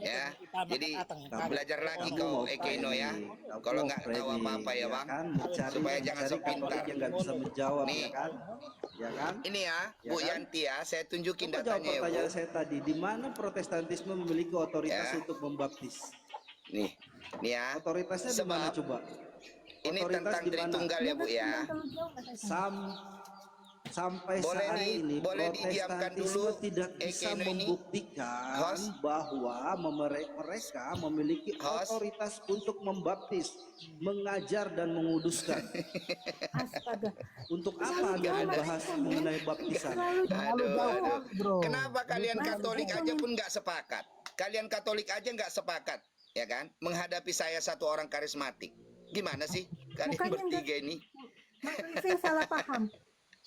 Ya, jadi belajar lagi kau Ekeno ya. Kalau nggak tahu apa-apa ya bang, kan, supaya jangan sok pintar. yang nggak bisa menjawab, Nih, ya kan? ini ya, Bu Yanti ya, saya tunjukin Coba jawab datanya ya Bu. pertanyaan saya tadi, di mana Protestantisme memiliki otoritas untuk membaptis? Nih ya. Otoritasnya di mana coba? Ini tentang Tritunggal ya Bu ya. Sampai boleh saat ini boleh didiamkan dulu tidak bisa membuktikan bahwa mereka memiliki otoritas untuk membaptis, mengajar dan menguduskan. Untuk apa Anda membahas mengenai baptisan? Aduh. Kenapa kalian Katolik aja pun nggak sepakat? Kalian Katolik aja nggak sepakat, ya kan? Menghadapi saya satu orang karismatik. Gimana sih kalian bertiga ini? Mas Rifin salah paham.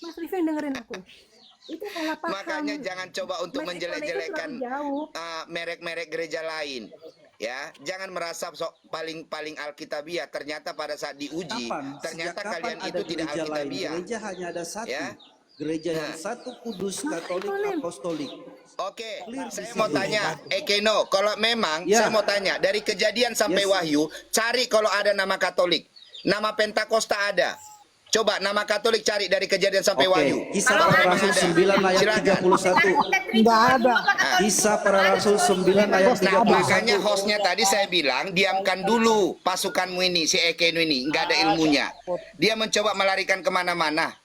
Mas Rifin dengerin aku. Itu salah paham. Makanya jangan coba untuk menjelek-jelekan merek-merek gereja lain. Ya, jangan merasa sok paling Alkitabiah. Ternyata pada saat diuji, ternyata kalian itu tidak Alkitabiah. Gereja hanya ada satu. Ya? Gereja yang satu, kudus, Katolik, Apostolik. Oke, saya mau tanya, Ekeno, kalau memang saya mau tanya dari Kejadian sampai Wahyu, cari kalau ada nama Katolik, nama Pentakosta ada. Coba nama Katolik cari dari Kejadian sampai Wahyu. Kisah para Rasul 9 ayat 31. Enggak ada. Kisah para Rasul 9 ayat 31. Makanya hostnya tadi saya bilang, diamkan dulu pasukanmu ini, si Ekeno ini, nggak ada ilmunya. Dia mencoba melarikan kemana-mana.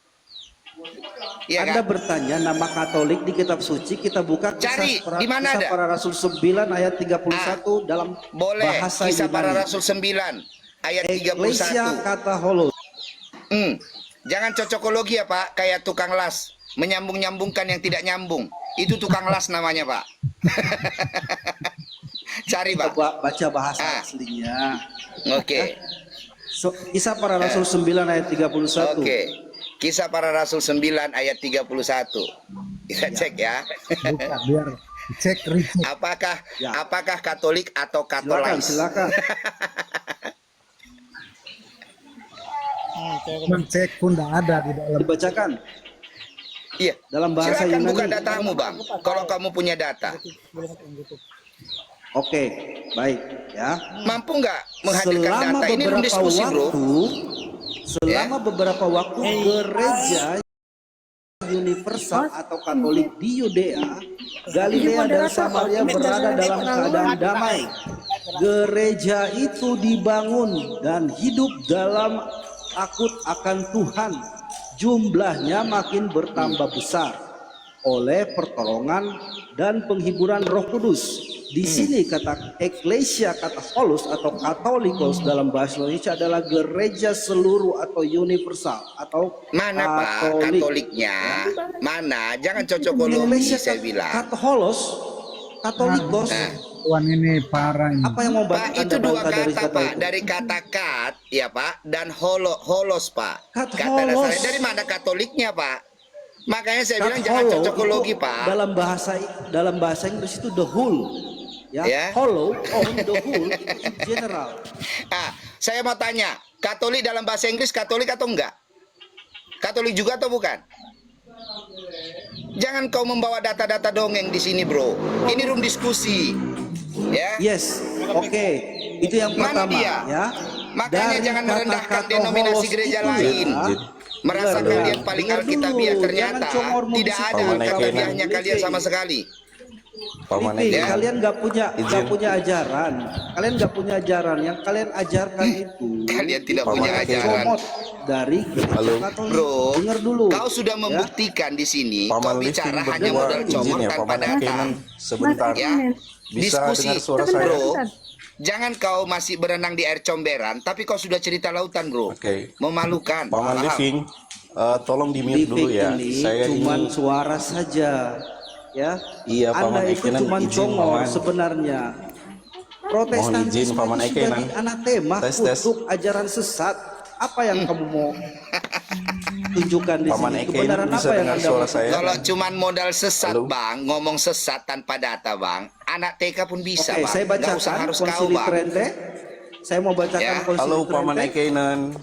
Ya, Anda kan? bertanya nama Katolik di kitab suci, kita buka cari di mana ada? Para Rasul 9 ayat 31 dalam bahasa Kisah para Yunani. Rasul 9 ayat 31. Eklesia kata holos. Jangan cocokologi ya Pak, kayak tukang las, menyambung-nyambungkan yang tidak nyambung. Itu tukang las namanya Pak. Cari Pak. Baca bahasa aslinya. Oke. Kisah para Rasul 9 ayat 31. Oke. Kisah para Rasul 9 ayat 31. Kita cek ya. Biar cek apakah Katolik atau Katolik? Silakan. Mencek pun tidak ada di dalam. Dibacakan. Iya. Dalam bahasa Silakan Yunani. buka datamu Bang. Kalau kamu punya data. Oke, baik ya. Mampu nggak menghadirkan data? Ini room diskusi bro. Selama beberapa waktu gereja universal atau Katolik di Yudea, Galilea dan Samaria berada dalam keadaan damai. Gereja itu dibangun dan hidup dalam takut akan Tuhan. Jumlahnya makin bertambah besar oleh pertolongan dan penghiburan Roh Kudus. Di sini kata eklesia, kata holos atau katolikos dalam bahasa Indonesia adalah gereja seluruh atau universal atau mana Pak Katoliknya? Mana? Jangan cocokologi saya bilang. Kata holos, katolikos. Tuan ini parah ini. Apa yang mau Pak itu dua kata Pak, dari kata kat ya Pak dan holos Pak. Kata dasarnya dari mana Katoliknya Pak? Makanya saya bilang jangan cocokologi Pak. Dalam bahasa Inggris itu the whole. Ya. Hollow on the whole itu general. Saya mau tanya, Katolik dalam bahasa Inggris Katolik atau enggak? Katolik juga atau bukan? Jangan kau membawa data-data dongeng di sini, bro. Ini room diskusi. Ya. Yes. Oke. Itu yang pertama ya. Makanya jangan merendahkan denominasi gereja lain. Merasa kalian paling alkitabiah, ternyata tidak ada alkitabiahnya kalian sama sekali. Kalian nggak punya ajaran. Kalian nggak punya ajaran. Yang kalian ajarkan itu. Kalian tidak punya ajaran. Dari Katolik. Bro, dengar dulu. Kau sudah membuktikan di sini. Kau bicara hanya modal comot tanpa data. Sebentar. Ya, diskusi, bro. Jangan kau masih berenang di air comberan, tapi kau sudah cerita lautan, bro. Memalukan. Paman Living, tolong di mute dulu ya. Saya cuman suara saja. Ya, iya, Anda itu cuma congor sebenarnya. Protestantisme sudah anatema untuk ajaran sesat. Apa yang kamu mau tunjukkan di sini? Kebenaran apa yang Anda mau? Kalau cuma modal sesat, Bang, ngomong sesat tanpa data, Bang, anak TK pun bisa, Bang. Saya bacakan harus kau, Bang. Saya mau bacakan Konsili Halo, Paman Ekenen.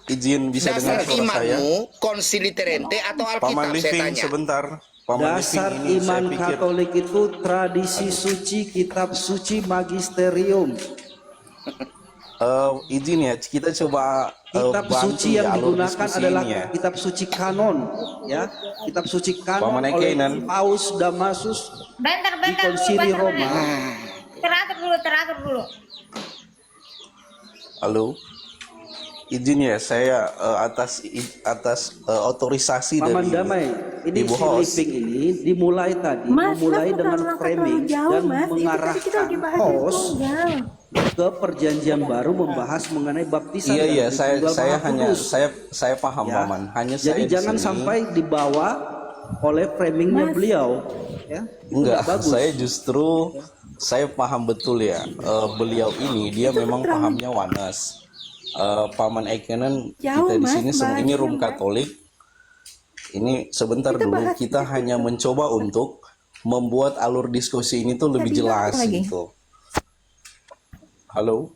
Izin bisa dengar suara saya? Konsili Trente atau Alkitab, Paman saya Living, tanya. sebentar. Paman Dasar Living ini saya iman pikir Katolik itu tradisi suci, kitab suci, magisterium. izin ya, kita coba Kitab bantu suci yang ya alur digunakan diskusi adalah ini ya. kitab suci kanon, ya. Kitab suci kanon Paman oleh Ekenen. Paus Damasus Bentar, di bentar dulu, Konsili bentar, Roma. bentar. Teratur dulu. Halo, izin ya, saya atas otorisasi Paman dari Damai, ini Ibu si host. Living ini dimulai tadi, Mas, memulai Mas, dengan terlalu framing jauh, dan Mas. Itu tadi kita mengarahkan lagi bahas host tunggal. ke perjanjian baru membahas mengenai baptisan dan Iya, Tritunggal saya Maha hanya Kudus. saya paham Ya. Paman. Hanya Jadi saya di jangan sini- sampai dibawa oleh framingnya Mas. beliau, ya. Itu Enggak, nggak bagus. saya justru saya paham betul ya. Beliau ini dia memang pahamnya Wanes. Paman Ekenen Jauh, kita di Mas, sini ini bahasnya, room Mas. Katolik. Ini sebentar Kita dulu, bahas kita hanya mencoba untuk membuat alur diskusi ini tuh lebih bilang jelas lagi. gitu. Halo.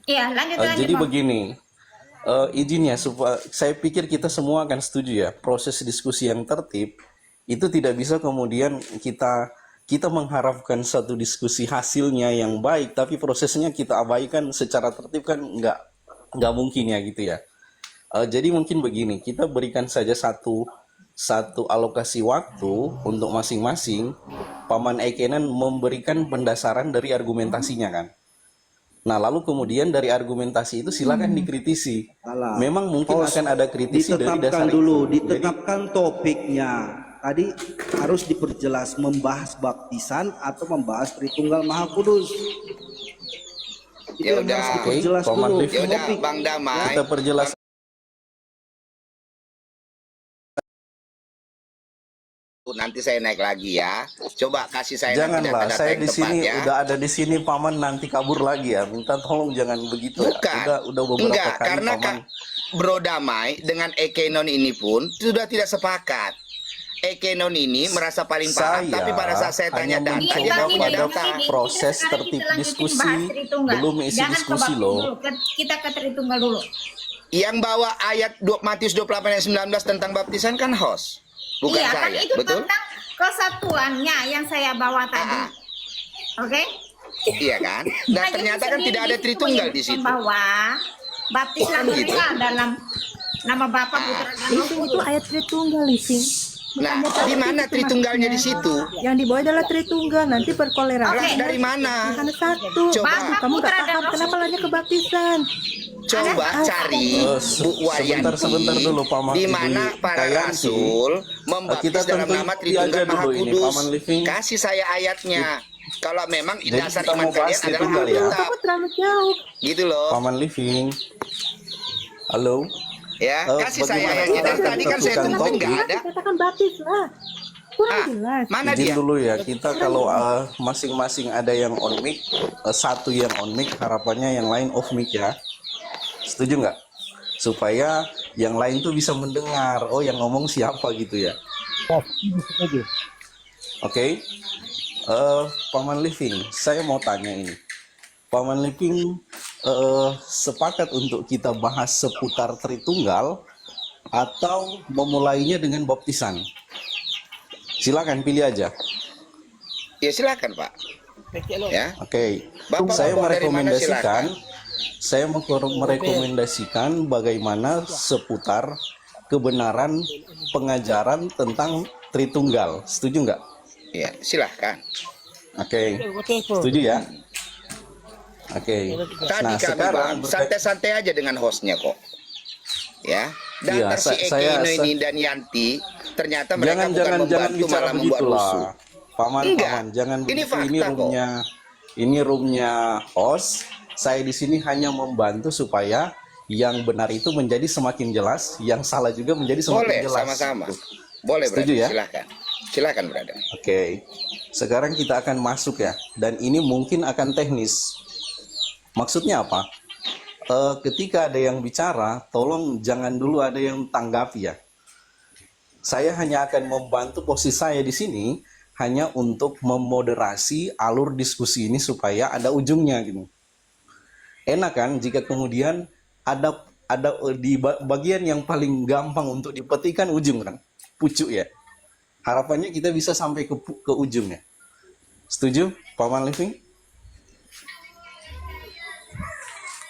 Iya, lanjut. Jadi Bang. begini, izinnya supaya saya pikir kita semua akan setuju ya, proses diskusi yang tertib itu tidak bisa kemudian kita mengharapkan satu diskusi hasilnya yang baik, tapi prosesnya kita abaikan secara tertib kan nggak mungkin ya gitu ya. Jadi mungkin begini, kita berikan saja satu alokasi waktu untuk masing-masing. Paman Ekenen memberikan pendasaran dari argumentasinya kan. Nah, lalu kemudian dari argumentasi itu silakan dikritisi. Alah. Memang mungkin Host, akan ada kritisi dari ditetapkan dasar dulu, itu. Jadi, ditetapkan topiknya. Tadi harus diperjelas membahas baptisan atau membahas Tritunggal Maha Kudus. Itu Ya yang udah. harus diperjelas Oke, Paman dulu. Living. Ya udah, Topik. Bang Damai. kita perjelas. Nanti saya naik lagi ya. Coba kasih saya nanti Janganlah, data-data saya yang di tepat sini ya. udah ada di sini Paman nanti kabur lagi ya. Minta tolong jangan begitu Bukan. ya. Udah beberapa Enggak, kali karena Paman. Bro Damai dengan Ekenon ini pun sudah tidak sepakat. Ekenon ini merasa paling paham, Saya tapi pada saat saya tanya hanya data, dia mencoba nggak punya pada data. proses Sekarang tertib kita lanjutin diskusi, bahas Tritunggal. belum isi Jangan ke diskusi baptis loh. dulu. Kita ke Tritunggal dulu. Yang bawa ayat Matius 28 ayat 19 tentang baptisan kan host, bukan Iya, saya, kan itu betul? tentang kesatuannya yang saya bawa tadi. Ah. Oke? Iya kan? Nah, Jadi ternyata kan sendiri tidak ada itu Tritunggal yang di situ. Membawa baptisan Gitu. mereka dalam nama Bapa, Putra, dan Roh Living itu Kudus. ayat Tritunggal, Living. Nah, Bukannya di mana itu Tritunggalnya di maksudnya. situ? Yang dibawa adalah Tritunggal, nanti berkolerasi. Alah, dari mana? Hanya satu. Coba. Kamu nggak Putra, dan paham Roh kenapa Kudus. hanya kebaptisan. Coba cari Bu Wayanti sebentar dulu, Paman. di mana Ibu para Kayanti. rasul membaptis Kita dalam tentu nama ikuti Tritunggal aja Maha dulu ini, Kudus. Paman Living. Kasih saya ayatnya. Kalau memang Jadi dasar kita iman mau bahas kalian adalah Tritunggal ya? Alkitab, Kamu terlalu jauh. gitu loh. Paman Living. Halo. Ya, kasih saya bagaimana ayatnya. kita Dari tadi kan saya tentukan tungguin topik? nggak ada. Katakan baptis lah. Kurang Ah, jelas. mana Izin dia? dulu ya, kita kalau masing-masing ada yang on mic, satu yang on mic, harapannya yang lain off mic ya. Setuju nggak? Supaya yang lain tuh bisa mendengar, oh yang ngomong siapa gitu ya. Oh, setuju. Oke. Paman Living, saya mau tanya ini. Paman Living sepakat untuk kita bahas seputar Tritunggal atau memulainya dengan baptisan? Silakan pilih aja. Ya silakan Pak. Ya. Oke, Bapak saya ngomong dari mana, merekomendasikan bagaimana seputar kebenaran pengajaran tentang Tritunggal. Setuju nggak? Ya, silahkan. Oke, setuju ya? Oke. Tadi Nah, kami sekarang Bang, santai-santai aja dengan hostnya kok. Ya, Iya, datar si saya- Ekino ini dan Yanti ternyata mereka bukan jangan membantu bicara malah membuat begitu rusuh. lah. Paman, Enggak. jangan Ini begitu. fakta Ini kok. roomnya host. Saya di sini hanya membantu supaya yang benar itu menjadi semakin jelas, yang salah juga menjadi semakin Boleh jelas. sama-sama. Gitu. Boleh Setuju brother, ya? silakan. Silakan brother. Oke, sekarang kita akan masuk ya, dan ini mungkin akan teknis. Maksudnya apa? Ketika ada yang bicara, tolong jangan dulu ada yang tanggapi ya. Saya hanya akan membantu posisi saya di sini hanya untuk memoderasi alur diskusi ini supaya ada ujungnya gitu. Enak kan jika kemudian ada di bagian yang paling gampang untuk dipetikan ujung kan, pucuk ya. Harapannya kita bisa sampai ke ujungnya. Setuju, Paman Living?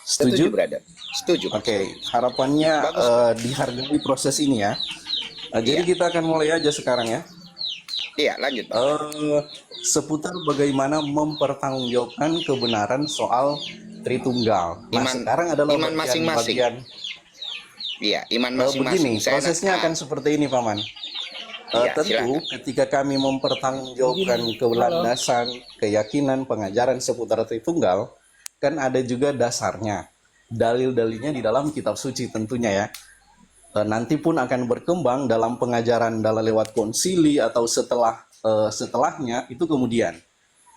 Setuju, Setuju? brother. Setuju. Oke, harapannya dihargai proses ini ya. Jadi kita akan mulai aja sekarang ya. Iya, lanjut. Pak. Seputar bagaimana mempertanggungjawabkan kebenaran soal Tritunggal. Nah, Iman- sekarang adalah iman masing-masing. Iya, iman masing-masing. Begini, Saya prosesnya nak- akan seperti ini, Paman. Iya, Tentu silakan. ketika kami mempertanggungjawabkan kelandasan, keyakinan, pengajaran seputar Tritunggal, kan ada juga dasarnya. Dalil-dalilnya di dalam kitab suci tentunya ya. Nanti pun akan berkembang dalam pengajaran dalam lewat konsili atau setelahnya itu kemudian.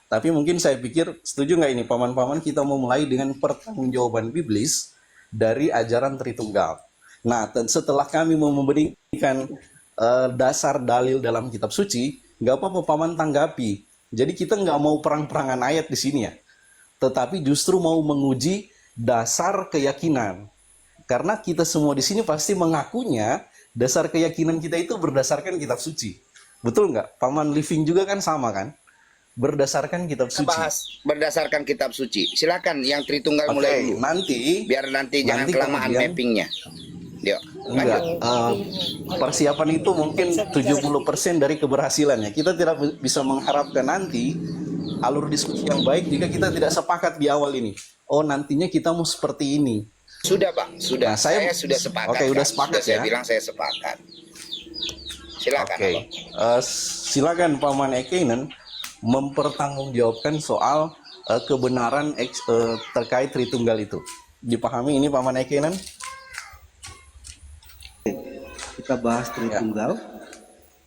Tapi mungkin saya pikir setuju nggak ini paman-paman kita mau mulai dengan pertanggungjawaban biblis dari ajaran Tritunggal. Nah, setelah kami mau memberikan dasar dalil dalam kitab suci, nggak apa-apa paman tanggapi. Jadi kita nggak mau perang-perangan ayat di sini ya, tetapi justru mau menguji dasar keyakinan. Karena kita semua di sini pasti mengakunya dasar keyakinan kita itu berdasarkan kitab suci. Betul nggak? Paman Living juga kan sama kan? Berdasarkan kitab Kita suci. bahas berdasarkan kitab suci. Silakan yang Tritunggal mulai dulu. Nanti Biar nanti jangan kelamaan kemudian- mappingnya. Yuk, enggak, lanjut. persiapan itu mungkin 70% dari keberhasilannya. Kita tidak bisa mengharapkan nanti alur diskusi yang baik jika kita tidak sepakat di awal ini. Oh, nantinya kita mau seperti ini. Sudah, Bang. Sudah. Nah, saya sudah sepakat. Oke, udah kan? sepakat Sudah saya ya. bilang saya sepakat. Silakan, Oke, Abang. silakan Paman Ekenen mempertanggungjawabkan soal kebenaran terkait Tritunggal itu. Dipahami ini Paman Ekenen? Kita bahas Tritunggal.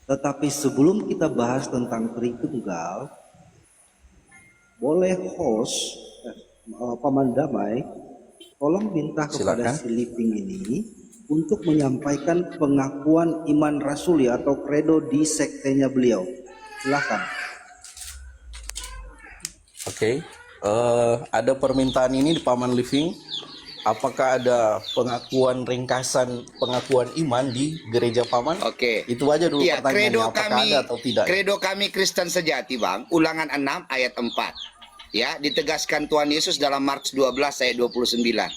Tetapi sebelum kita bahas tentang Tritunggal, boleh host Paman Damai tolong minta kepada Silakan. si Living ini untuk menyampaikan pengakuan iman rasuli atau kredo di sektenya beliau. Silakan. Oke, ada permintaan ini di Paman Living. Apakah ada pengakuan ringkasan pengakuan iman di gereja Paman? Oke. Itu aja dulu Iya, pertanyaannya. kredo Apakah kami, ada atau tidak? kredo kami Kristen sejati, Bang. Ulangan 6 ayat 4. Ya, ditegaskan Tuhan Yesus dalam Markus 12 ayat 29.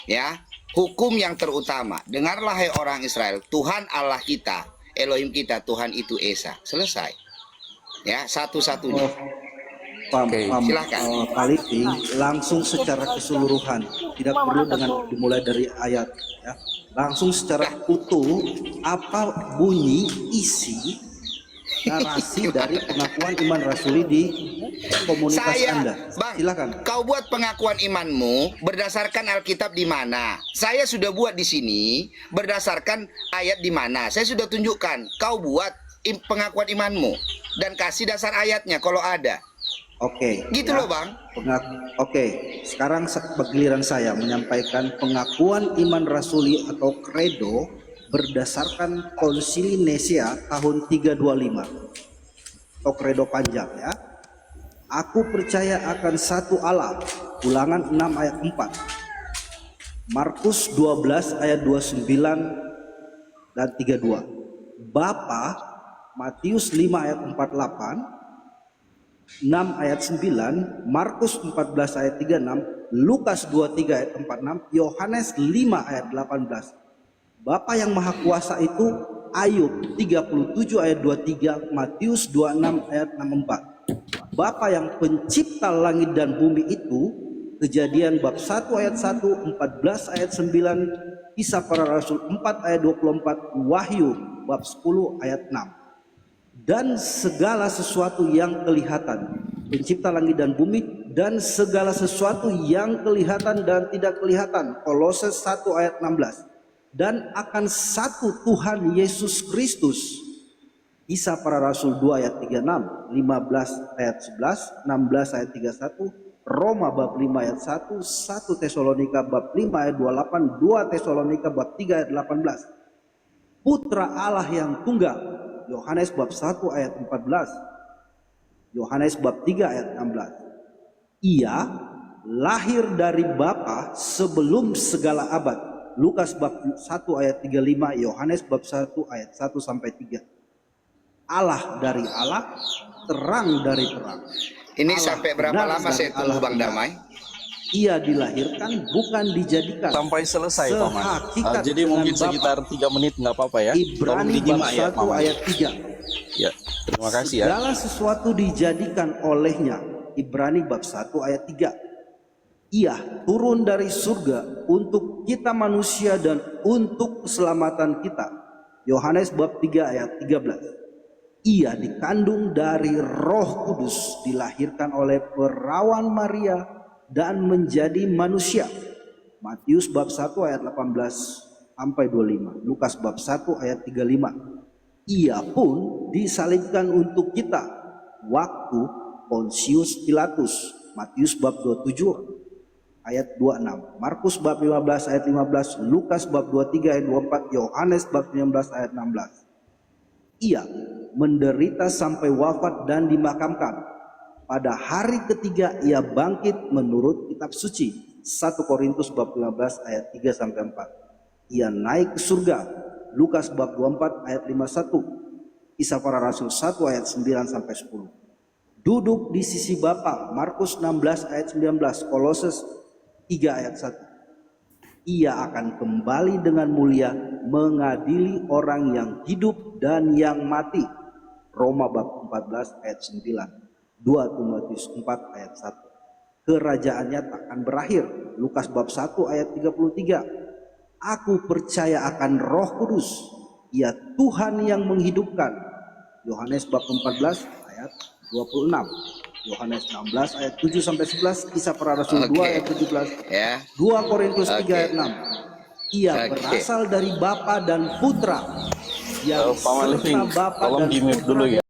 Ya, hukum yang terutama. Dengarlah hai orang Israel, Tuhan Allah kita, Elohim kita, Tuhan itu Esa. Selesai. Ya, satu-satunya. Oke, silakan. Pak Living langsung secara keseluruhan, tidak perlu dengan dimulai dari ayat, ya. Langsung secara utuh apa bunyi isi narasi dari pengakuan iman rasuli di komunitas Anda. Bang, Silakan. kau buat pengakuan imanmu berdasarkan Alkitab di mana? Saya sudah buat di sini berdasarkan ayat di mana. Saya sudah tunjukkan. Kau buat pengakuan imanmu dan kasih dasar ayatnya kalau ada. Oke. Gitu ya. loh, Bang. Oke, sekarang giliran saya menyampaikan pengakuan iman rasuli atau kredo berdasarkan Konsili Nicea tahun 325 atau kredo panjang ya. Aku percaya akan satu Allah. Ulangan 6 ayat 4. Markus 12 ayat 29 dan 32. Bapa, Matius 5 ayat 48, 6 ayat 9, Markus 14 ayat 36, Lukas 23 ayat 46, Yohanes 5 ayat 18. Bapa yang Maha Kuasa itu Ayub 37 ayat 23, Matius 26 ayat 64. Bapa yang pencipta langit dan bumi itu Kejadian bab 1 ayat 1, 14 ayat 9, Kisah Para Rasul 4 ayat 24, Wahyu bab 10 ayat 6. Dan segala sesuatu yang kelihatan, pencipta langit dan bumi, dan segala sesuatu yang kelihatan dan tidak kelihatan, Kolose 1 ayat 16. Dan akan satu Tuhan Yesus Kristus, Kisah Para Rasul 2 ayat 36, 15 ayat 11, 16 ayat 31, Roma bab 5 ayat 1, 1 Tesalonika bab 5 ayat 28, 2 Tesalonika bab 3 ayat 18. Putra Allah yang tunggal, Yohanes bab 1 ayat 14, Yohanes bab 3 ayat 16. Ia lahir dari Bapa sebelum segala abad, Lukas bab 1 ayat 35, Yohanes bab 1 ayat 1 sampai 3. Allah dari Allah, terang dari terang. Ini Allah sampai berapa benar lama dari saya tunggu Allah Bang benar. Damai? Ia dilahirkan bukan dijadikan. Sampai selesai paman. Sehakikat Jadi dengan mungkin Bapa. sekitar 3 menit nggak apa-apa ya. Tolong Ibrani bab dinyimak ya 1 paman. ayat 3. Ya, terima kasih ya. Segala sesuatu dijadikan olehnya. Ibrani bab 1 ayat 3. Ia turun dari surga untuk kita manusia dan untuk keselamatan kita. Yohanes bab 3 ayat 13. Ia dikandung dari Roh Kudus, dilahirkan oleh perawan Maria dan menjadi manusia. Matius bab 1 ayat 18 sampai 25. Lukas bab 1 ayat 35. Ia pun disalibkan untuk kita waktu Pontius Pilatus. Matius bab 27 ayat 26. Markus bab 15 ayat 15. Lukas bab 23 ayat 24. Yohanes bab 19 ayat 16. Ia menderita sampai wafat dan dimakamkan. Pada hari ketiga ia bangkit menurut kitab suci. 1 Korintus bab 15 ayat 3 sampai 4. Ia naik ke surga. Lukas bab 24 ayat 51. Kisah para Rasul 1 ayat 9 sampai 10. Duduk di sisi Bapa. Markus 16 ayat 19. Kolose 3 ayat 1. Ia akan kembali dengan mulia mengadili orang yang hidup dan yang mati. Roma bab 14 ayat 9. 2 Timotius 4 ayat 1. Kerajaannya takkan berakhir. Lukas bab 1 ayat 33. Aku percaya akan Roh Kudus. Ia Tuhan yang menghidupkan. Yohanes bab 14 ayat 26. Yohanes 16 ayat 7 sampai 11. Kisah para Rasul 2 ayat 17. Ya. 2 Korintus 3 ayat 6. Ia Oke. berasal dari Bapa dan Putra. Yang Paman Living, serta Bapa tolong dan di-mute Putra dulu ya.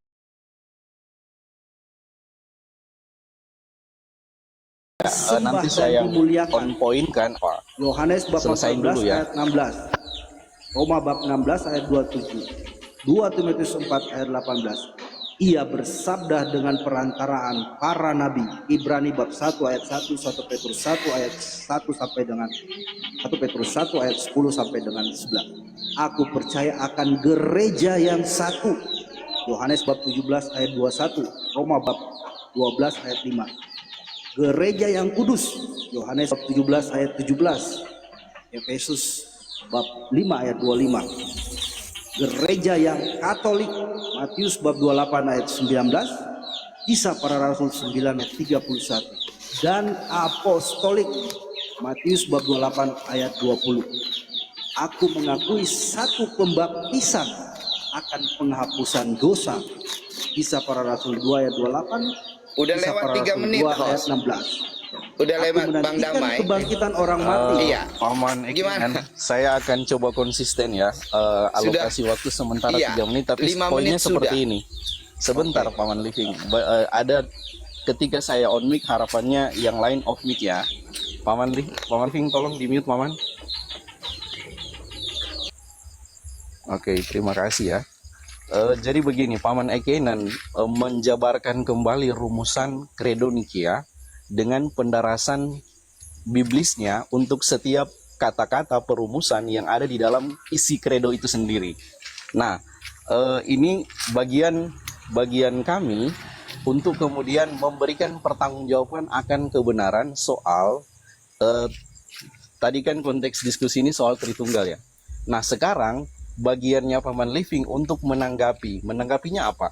disembah Nanti dan saya dimuliakan. on point kan, Pak. Yohanes bab Selesain 14 dulu ya. ayat 16. Roma bab 16 ayat 27. 2 Timotius 4 ayat 18. Ia bersabda dengan perantaraan para nabi. Ibrani bab 1 ayat 1, 1 Petrus 1 ayat 1 sampai dengan 1 Petrus 1 ayat 10 sampai dengan 11. Aku percaya akan gereja yang satu. Yohanes bab 17 ayat 21. Roma bab 12 ayat 5. Gereja yang kudus. Yohanes bab 17 ayat 17. Efesus bab 5 ayat 25. Gereja yang Katolik. Matius bab 28 ayat 19. Kisah para Rasul 9 ayat 31. Dan apostolik. Matius bab 28 ayat 20. Aku mengakui satu pembaptisan akan penghapusan dosa. Kisah para Rasul 2 ayat 28. Udah Kisah lewat para 3 Rasul menit, 2 ayat host. 16. Udah Aku lewat Bang menantikan Damai. kebangkitan orang mati. Iya. Paman Gimana? Ekinan, saya akan coba konsisten ya. Alokasi waktu sementara Iya, 3 menit, tapi 5 poinnya menit seperti sudah. ini. Sebentar Paman Living. Ada ketika saya on mic, harapannya yang lain off mic ya. Paman Living tolong di mute Paman. Oke, terima kasih ya. Jadi begini, Paman Ekenan menjabarkan kembali rumusan Credo Nikia dengan pendarasan biblisnya untuk setiap kata-kata perumusan yang ada di dalam isi Credo itu sendiri. Nah, ini bagian kami untuk kemudian memberikan pertanggungjawaban akan kebenaran soal tadi kan konteks diskusi ini soal Tritunggal ya. Nah, sekarang bagiannya Paman Living untuk menanggapinya apa?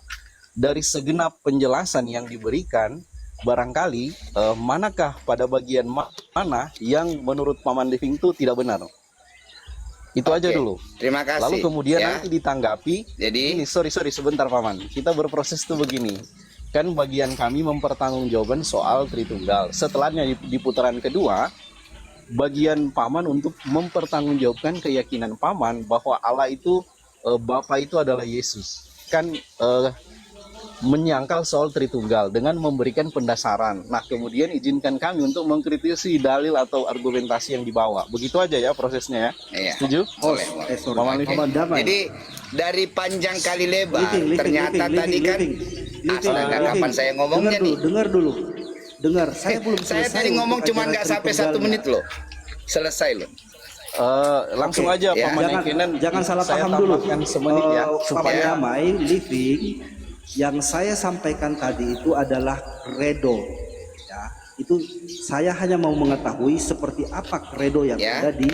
Dari segenap penjelasan yang diberikan, barangkali manakah pada bagian mana yang menurut Paman Living itu tidak benar? Itu aja Oke, dulu. Terima kasih. Lalu kemudian ya. nanti ditanggapi. Jadi Ini sorry sebentar Paman. Kita berproses tuh begini. Kan bagian kami mempertanggungjawabkan soal Tritunggal. Setelahnya di putaran kedua, bagian Paman untuk mempertanggungjawabkan keyakinan Paman bahwa Allah itu Bapa itu adalah Yesus. Kan menyangkal soal Tritunggal dengan memberikan pendasaran. Nah, kemudian izinkan kami untuk mengkritisi dalil atau argumentasi yang dibawa. Begitu aja ya prosesnya ya. Iya. Setuju? Boleh, boleh. Sorry. Paman Living. Paman Damai. Jadi dari panjang kali lebar Living, ternyata tadi kan astaga, kapan saya ngomongnya nih? Dengar dulu. Dengar, saya belum Saya selesai tadi ngomong untuk cuma acara nggak sampai 1 Tritunggalnya. menit loh. Selesai loh. Langsung Oke, aja ya. Paman Jangan, Ekinen, jangan salah saya paham dulu. tambahkan semenit ya Paman supaya Damai living yang saya sampaikan tadi itu adalah credo. Ya, itu saya hanya mau mengetahui seperti apa credo yang Ya. ada di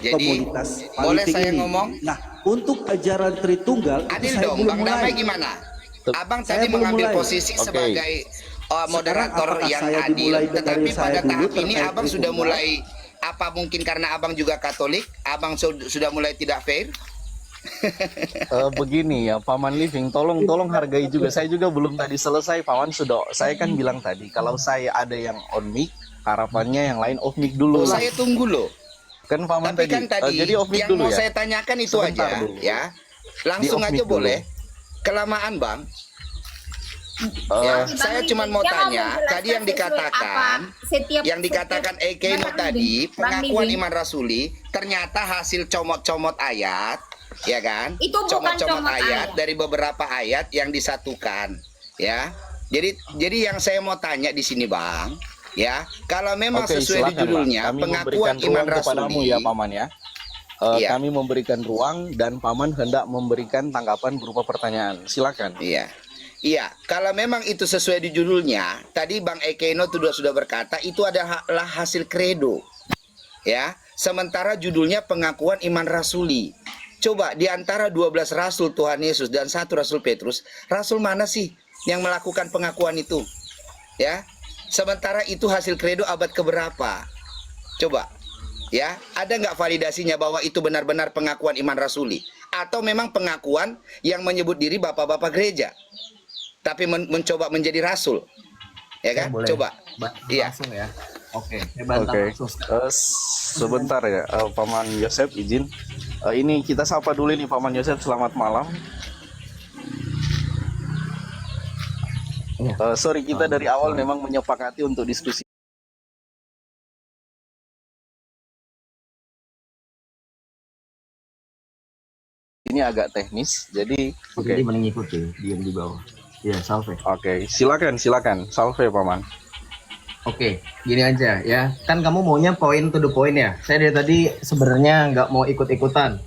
Jadi, komunitas boleh Living saya ini. ngomong? Nah, untuk ajaran Tritunggal itu Adil saya dong, belum Bang mulai. Damai gimana? Abang Saya tadi belum mengambil mulai. posisi Oke. sebagai moderator apakah yang saya adil, dimulai dari tetapi saya pada dulu tahap ini terkait abang sudah Tritunggal? mulai, apa mungkin karena abang juga Katolik, abang sudah mulai tidak fair? begini ya Paman Living, tolong hargai juga. Saya juga belum tadi selesai, Paman sudah. Saya kan bilang tadi kalau saya ada yang on mic, harapannya yang lain off mic dulu. Oh, saya tunggu loh. Kan Paman Tapi tadi. kan tadi Jadi off mic yang dulu mau ya. saya tanyakan itu Sebentar aja, dulu. ya. Langsung Di off aja mic boleh. Kelamaan Bang. Ya, Bang saya Living, cuma mau dia tanya, menjelaskan tadi yang sesuai dikatakan, apa setiap Ekeno Bang tadi, Living, Bang pengakuan Living. iman rasuli, ternyata hasil comot-comot ayat, ya kan? Itu bukan comot ayat. dari beberapa ayat yang disatukan, ya. Jadi yang saya mau tanya di sini, Bang, ya, kalau memang Oke, sesuai di silakan, Bang. judulnya, Kami pengakuan memberikan iman ruang kepadamu rasuli, ya Paman ya. Iya. Kami memberikan ruang dan Paman hendak memberikan tanggapan berupa pertanyaan. Silakan. Iya. Iya, kalau memang itu sesuai di judulnya, tadi Bang Ekeno sudah berkata itu adalah hasil kredo. Ya, sementara judulnya pengakuan iman rasuli. Coba di antara 12 rasul Tuhan Yesus dan 1 rasul Petrus, rasul mana sih yang melakukan pengakuan itu? Ya. Sementara itu hasil kredo abad keberapa? Coba. Ya, ada nggak validasinya bahwa itu benar-benar pengakuan iman rasuli? Atau memang pengakuan yang menyebut diri bapak-bapak gereja? Tapi mencoba menjadi rasul, ya kan? Boleh. Coba, iya. Langsung ya. Oke, saya bantah Oke, langsung. sebentar ya, Paman Yosef izin. Ini kita sapa dulu nih Paman Yosef, selamat malam. Iya. Sorry, kita dari awal memang menyepakati untuk diskusi. Ini agak teknis, jadi Jadi mengikuti, diam di bawah. Ya, salve. Oke, silakan, salve Paman. Oke, gini aja ya. Kan kamu maunya point to the point ya. Saya dari tadi sebenarnya nggak mau ikut-ikutan.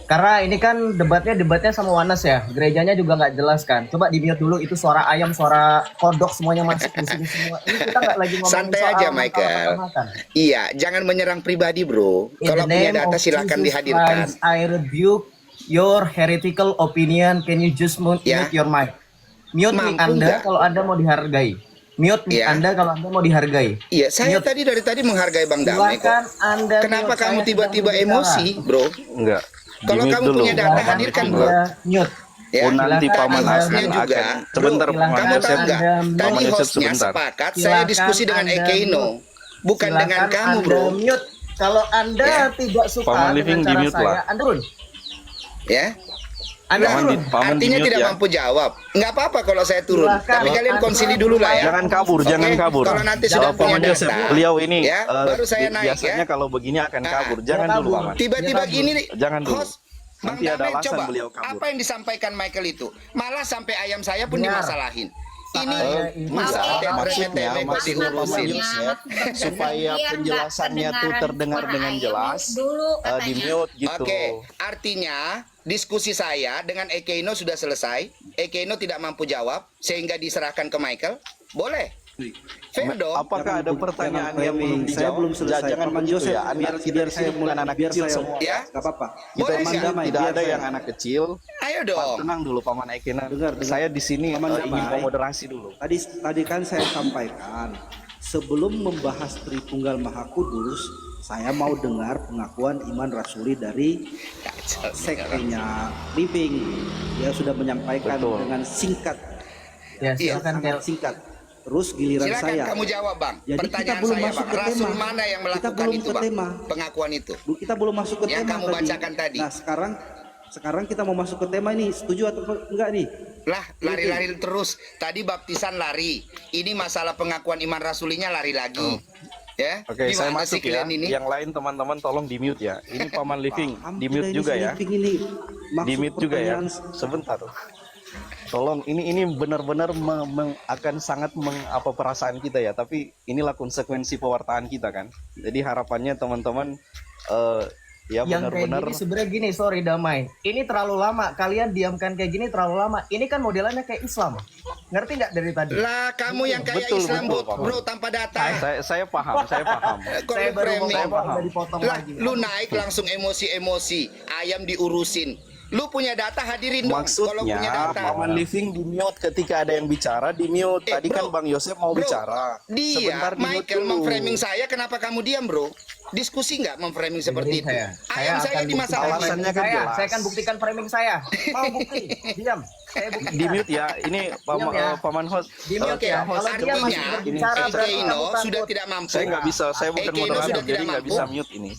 Karena ini kan debatnya sama Wanas ya. Gerejanya juga nggak jelas kan. Coba di mute dulu, itu suara ayam, suara kodok semuanya masuk di sini semua. Ini kita nggak lagi ngomongin Santai soal aja, Michael. makan. Iya, jangan menyerang pribadi, bro. In Kalau the punya name data of silakan Jesus dihadirkan. Christ, I rebuke your heretical opinion. Can you just mute Ya. your mic? Mute mic Mampu Anda nggak? kalau Anda mau dihargai. Mute mic Ya. Anda kalau Anda mau dihargai. Iya, saya Mute. dari tadi menghargai Bang Damai kok. Silakan Anda. Kenapa mute. kamu Saya tiba-tiba sedang emosi, bro? Enggak. Kalau Di-mute kamu dulu. punya data, Silakan hadirkan, Anda bro. Mute. Ya. Oh, nanti Silakan Paman Anda Aslan juga. akan sebentar Bro, Paman silakan Kamu tahu Yosef. nggak? Anda Tadi Paman Yosef hostnya sebentar. sepakat, saya Silakan diskusi dengan Anda Ekeno, bukan Silakan dengan kamu, Anda bro. Mute. Kalau Anda Ya. tidak suka Paman dengan Living cara di-mute saya, lah. Anda turun. Ya. Anda Paman turun. Paman Artinya di-mute tidak ya. mampu jawab. Nggak apa-apa kalau saya turun. Silakan. Tapi kalian Anda konsili dulu lah ya. Jangan kabur, Oke? jangan kabur. Kalau nanti sudah Jawab, punya Paman Yosef, data, beliau ini ya, baru saya naik biasanya ya. kalau begini akan Ah, kabur. Jangan dia dulu kabur. Paman. Tiba-tiba Dia gini, Jangan dulu. host Bang Nanti ada Damai, alasan coba beliau kabur. apa yang disampaikan Michael itu, malah sampai ayam saya pun Benar. dimasalahin. Ini Ini masa Oke, ada maksudnya remeh-temeh kok masih diurusin. Yosef, supaya penjelasannya tuh terdengar dengan jelas, di mute gitu. Oke, artinya diskusi saya dengan Ekeno sudah selesai. Ekeno tidak mampu jawab sehingga diserahkan ke Michael. Boleh? Fair dong. Apakah ada pertanyaan Jangan yang belum framing. Saya dijawab? belum selesai. Jangan Paman begitu Yosef, ya. biar saya bukan anak biar kecil saya- semua. Ya? Gak apa-apa. Kita Boleh di nggak? sini tidak biar ada saya- yang anak kecil. Ayo Pak, dong. tenang dulu Paman Ekena. Dengar. Saya di sini Paman ingin Damai. memoderasi dulu. Tadi kan saya sampaikan sebelum membahas Tritunggal Maha Kudus, saya mau dengar pengakuan iman rasuli dari sektenya Living. Dia sudah menyampaikan Betul. dengan singkat, Ya, Iya, silakan sangat singkat. Terus giliran Silakan saya. kamu jawab, Bang. Jadi kita Pertanyaan belum saya, masuk Bang. ke Rasul tema. mana yang Kita melakukan belum itu, ke Bang? tema. Pengakuan itu. Kita belum masuk ke Yang tema kamu tadi. bacakan tadi. Nah, sekarang kita mau masuk ke tema ini. Setuju atau enggak nih? Lah, lari-lari terus. Tadi baptisan lari. Ini masalah pengakuan iman rasulinya lari lagi. Ya. Oke, saya Gimana masuk sih ya. kalian ini? Yang lain teman-teman tolong di mute ya. Ini Paman Living, Paham di mute kita ini juga ya. Living ini. Maksud Di mute juga ya. pertanyaan- Sebentar. Tolong, ini benar-benar akan sangat apa perasaan kita ya. Tapi inilah konsekuensi pewartaan kita kan. Jadi harapannya teman-teman Ya yang kayak benar-benar. gini sebenarnya gini, sorry Damai. Ini terlalu lama. Kalian diamkan kayak gini terlalu lama. Ini kan modelannya kayak Islam. Ngerti nggak dari tadi? Lah kamu yang kayak Betul, Islam betul, Pak. bro tanpa data. Saya paham, saya paham. Kok Saya lu baru mau framing? ngomong udah dipotong Lah, lagi. lu naik langsung emosi-emosi, ayam diurusin. Lu punya data hadirin dong. Kalau punya Maksudnya data. Paman Living di mute ketika ada yang bicara di mute. Tadi bro, kan Bang Yosef mau bro, bicara. Dia, Sebentar di mute Michael dulu. memframing saya, kenapa kamu diam bro? Diskusi nggak memframing seperti itu? Saya Ayam saya akan dimasalahin. buktikan Alasannya kan framing jelas. saya akan buktikan framing saya. Mau bukti? Diam. Saya buktikan. Di mute ya. Ini Diam ya. Paman host. Di mute Oke, ya. Kalau dia masih artinya berbicara berarti Ekeino kamu sudah takut. tidak mampu. Saya nggak bisa. Saya bukan Ekeino moderator sudah jadi tidak nggak mampu. bisa mute ini.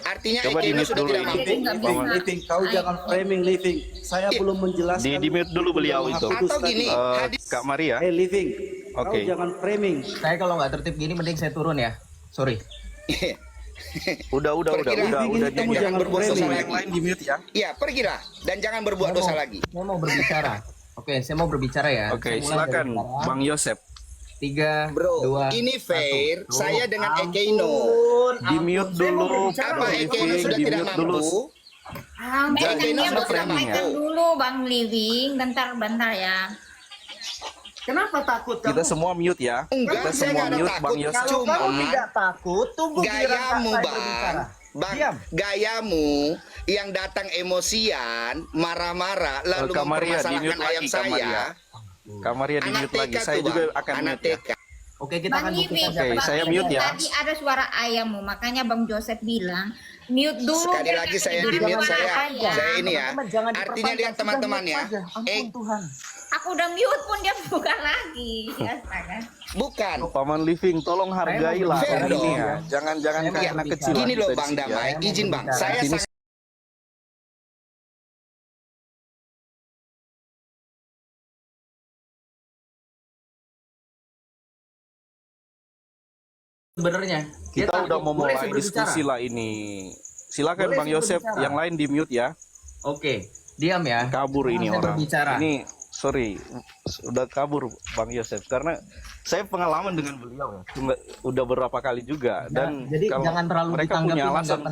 Artinya Coba Ekeino di-mute sudah dulu tidak ini. mampu. Living, Living, kau jangan framing Living. Saya belum menjelaskan. Di mute dulu beliau itu. Atau gini, hadis Kak Maria. Living, kau Oke. jangan framing. Saya kalau nggak tertib gini mending saya turun ya. Sorry. Udah Pergilah. Living ini kamu jangan jangan berbuat dosa framing. lagi. Yang lain di mute ya. Iya, pergilah dan jangan berbuat dosa lagi. Saya mau berbicara. Oke, saya mau berbicara ya. Oke, Saya mulai silakan dari sekarang. Bang Yosef. 3, Bro, 2, ini fair. Saya dengan Ekeino. Di mute dulu. Apa Bang Ekeino Living, sudah di tidak mute dulu. mampu? Jangan Ekeino sudah tidak framing mampu. dulu Bang Living, bentar ya. Kenapa takut kamu? Kita semua mute ya. Enggak, Kita saya semua nggak ada mute takut. Bang Yosef. Kalau kamu Cuma tidak takut, tunggu giliran gayamu saya bang, berbicara. bang, Diam. gayamu yang datang emosian, marah-marah, lalu Kak Maria, di mempermasalahkan mute ayam lagi, Kak Maria. saya. Kak Maria di Anak mute lagi. TK Saya tuh juga bang, akan anak mute ya. TK. Oke, kita Bang akan buktikan Living, Oke, siapa saya yang mute ya. Tadi ada suara ayammu, makanya Bang Joseph bilang mute dulu. Sekali biar lagi nanti saya di didengar mute saya ayam. ini ya. Teman-teman, jangan Artinya diperpanjang. lihat teman-teman Sudah ya. mute saja. Ampun Tuhan. Aku udah mute pun dia buka lagi. Astaga. Bukan. Paman Living, tolong hargailah Fair hari ini dong. ya. Jangan Saya kayak mau anak berbicara. kecil. Gini lah loh kita Bang di sini ya. Damai, Saya mau izin Bang. berbicara. Saya Sini sangat Sebenarnya dia Kita udah takut. mau Boleh mulai saya berbicara? diskusi lah ini. Silakan Boleh Bang saya Yosef, berbicara? yang lain di mute ya. Oke, diam ya. Kabur ini Saya orang. berbicara. Ini sorry, udah kabur Bang Yosef karena saya pengalaman dengan beliau ya. Udah beberapa kali juga dan Jadi kalau jangan terlalu mereka ditanggapi punya alasan tanggapan